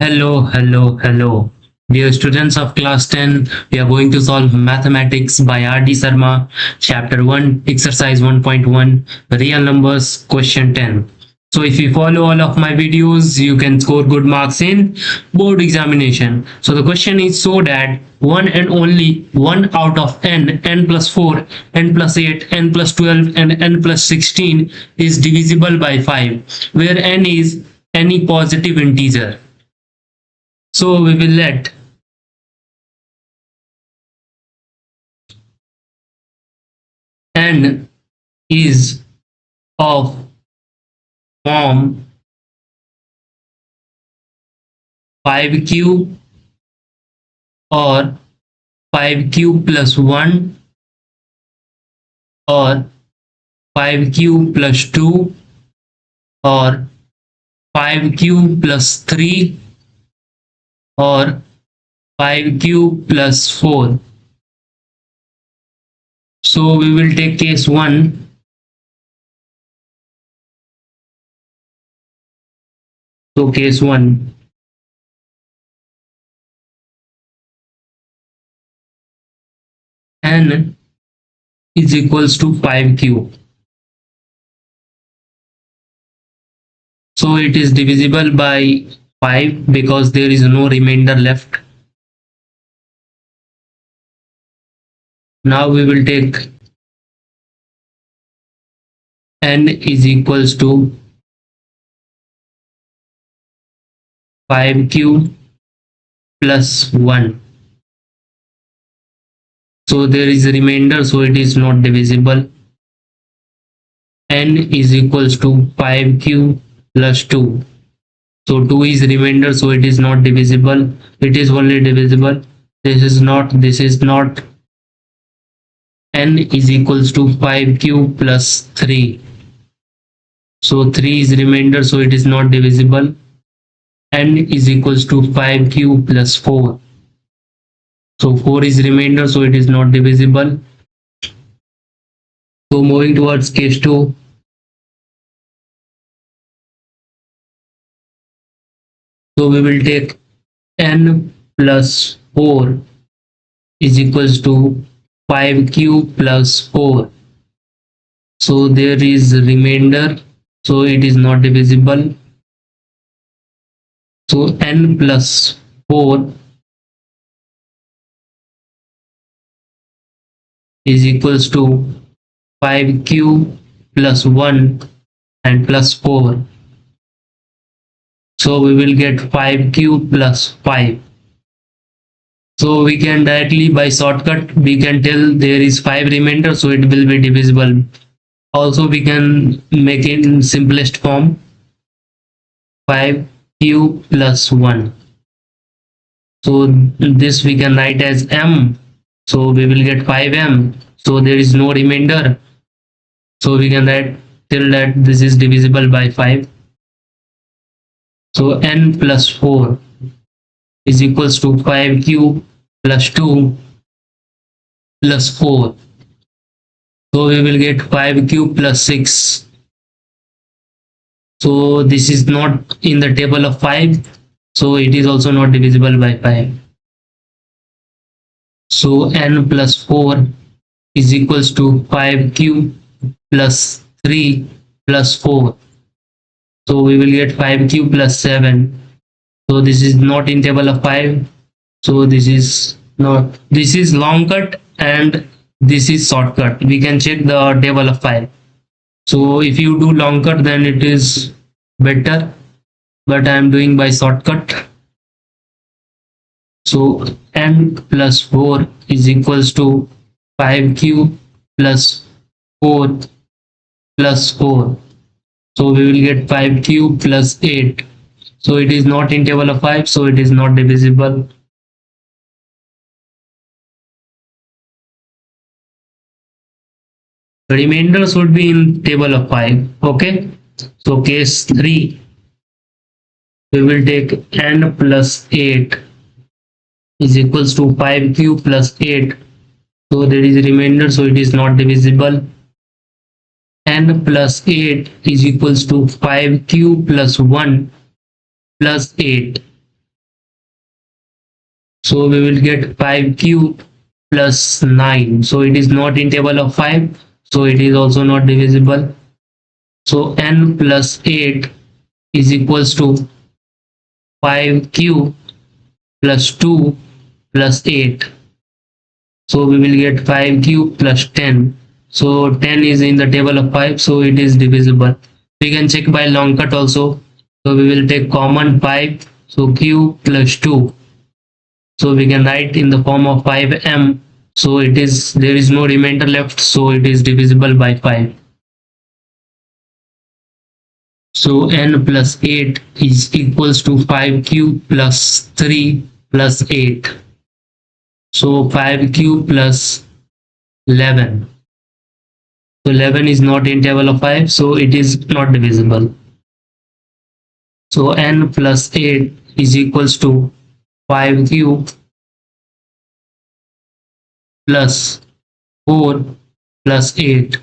Hello. Dear students of class 10, we are going to solve mathematics by R.D. Sharma, chapter 1, exercise 1.1, real numbers, question 10. So if you follow all of my videos, you can score good marks in board examination. So the question is so that one and only one out of n+4, n+8, n+12 and n+16 is divisible by 5, where n is any positive integer. So we will let n is of form 5 cube or 5 cube plus 1 or 5 cube plus 2 or 5 cube plus 3 or 5 cube plus 4. So we will take case 1. So case 1. N is equals to 5 cube. So it is divisible by 5 because there is no remainder left. Now we will take n is equals to 5 cube plus 1. So there is a remainder, so it is not divisible. N is equals to 5 cube plus 2. So 2 is remainder, so it is not divisible. It is only divisible. This is not. N is equals to 5 cube plus 3. So 3 is remainder, so it is not divisible. N is equals to 5 cube plus 4. So 4 is remainder, so it is not divisible. So moving towards case 2. So we will take n plus 4 is equals to 5 cube plus 4. So there is remainder, so it is not divisible. So n plus 4 is equals to 5 cube plus 1 and plus 4. So we will get 5 cube plus 5. So we can directly by shortcut we can tell there is 5 remainder, so it will be divisible. Also we can make it in simplest form, 5 cube plus 1. So this we can write as m. So we will get 5m. So there is no remainder. So we can write till that this is divisible by 5. So n plus 4 is equals to 5 cube plus 2 plus 4. So we will get 5 cube plus 6. So this is not in the table of 5. So it is also not divisible by 5. So n plus 4 is equals to 5 cube plus 3 plus 4. So we will get 5 cube plus 7. So this is not in table of 5. So this is not. This is long cut and this is shortcut. We can check the table of 5. So if you do long cut, then it is better. But I am doing by shortcut. So n plus 4 is equals to 5 cube plus 4 plus 4. So we will get 5 cube plus 8. So it is not in table of 5, so it is not divisible. The remainder should be in table of 5. Okay. So case 3. We will take n plus 8 is equals to 5 cube plus 8. So there is a remainder, so it is not divisible. N plus 8 is equals to 5 cube plus 1 plus 8. So we will get 5 cube plus 9. So it is not in table of 5. So it is also not divisible. So n plus 8 is equals to 5 cube plus 2 plus 8. So we will get 5 cube plus 10. So 10 is in the table of 5. So it is divisible. We can check by long cut also. So we will take common 5. So cube plus 2. So we can write in the form of 5m. So it is, there is no remainder left. So it is divisible by 5. So n plus 8 is equals to 5 cube plus 3 plus 8. So 5 cube plus 11. So 11 is not in table of 5. So it is not divisible. So n plus 8 is equals to 5 cube plus 4 plus 8.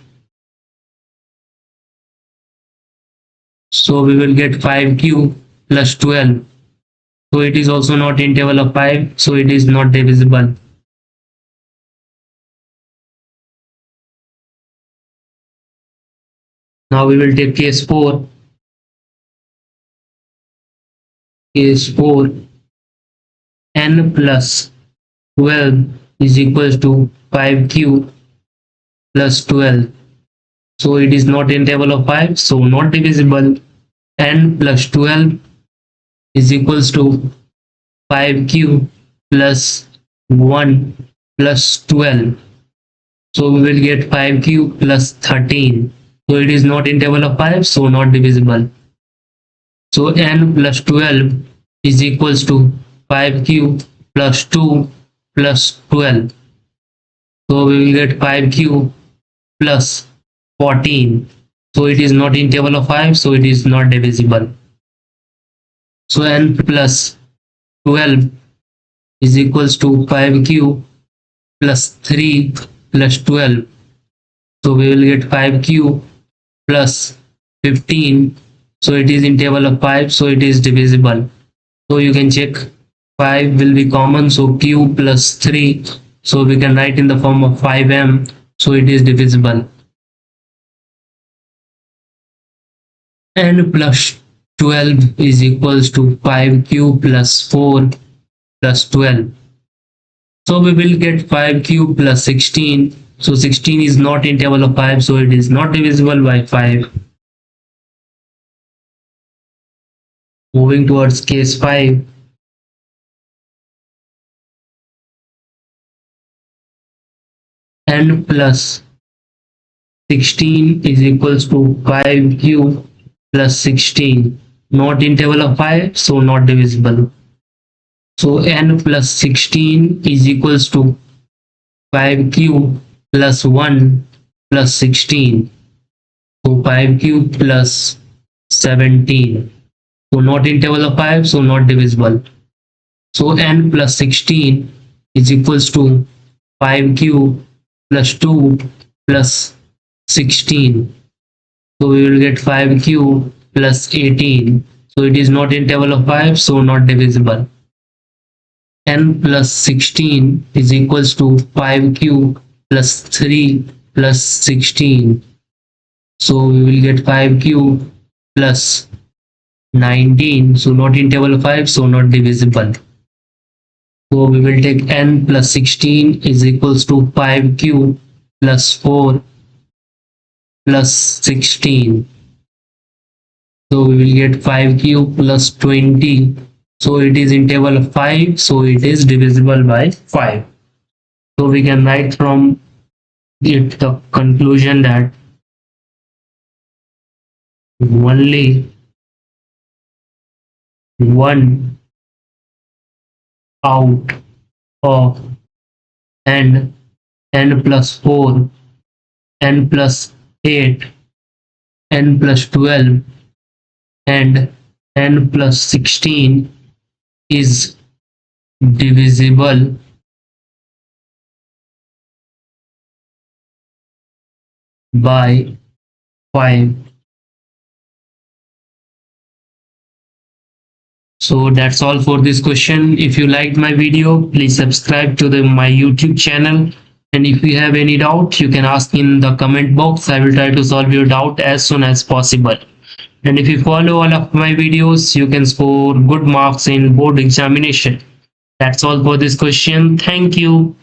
So we will get 5 cube plus 12. So it is also not in table of 5. So it is not divisible. Now we will take case 4. Case 4, n plus 12 is equals to 5 cube plus 12. So it is not in table of 5. So not divisible. N plus 12 is equals to 5 cube plus 1 plus 12. So we will get 5 cube plus 13. So it is not in table of 5. So not divisible. So n plus 12 is equals to 5 cube plus 2 plus 12. So we will get 5 cube plus 14. So it is not in table of 5. So it is not divisible. So n plus 12 is equals to 5 cube plus 3 plus 12. So we will get 5 cube plus 15. So it is in table of 5. So it is divisible. So you can check 5 will be common. So cube plus 3. So we can write in the form of 5m. So it is divisible. N plus 12 is equals to 5 cube plus 4 plus 12. So we will get 5 cube plus 16. So 16 is not in table of 5. So it is not divisible by 5. Moving towards case 5. N plus 16 is equals to 5 cube plus 16. Not in table of 5. So not divisible. So n plus 16 is equals to 5 cube plus 1 plus 16. So 5 cube plus 17. So not in table of 5. So not divisible. So n plus 16 is equals to 5 cube plus 2 plus 16. So we will get 5 cube plus 18. So it is not in table of 5. So not divisible. N plus 16 is equals to 5 cube plus 3 plus 16. So we will get 5 cube plus 19. So not in table of 5. So not divisible. So we will take n plus 16 is equals to 5 cube plus 4 plus 16. So we will get 5 cube plus 20. So it is in table of 5. So it is divisible by 5. So we can write from it the conclusion that only one out of n, n plus 4, n plus 8, n plus 12, and n plus 16 is divisible by 5. So that's all for this question. If you liked my video, please subscribe to my YouTube channel. And if you have any doubt, you can ask in the comment box. I will try to solve your doubt as soon as possible. And if you follow all of my videos, you can score good marks in board examination. That's all for this question. Thank you.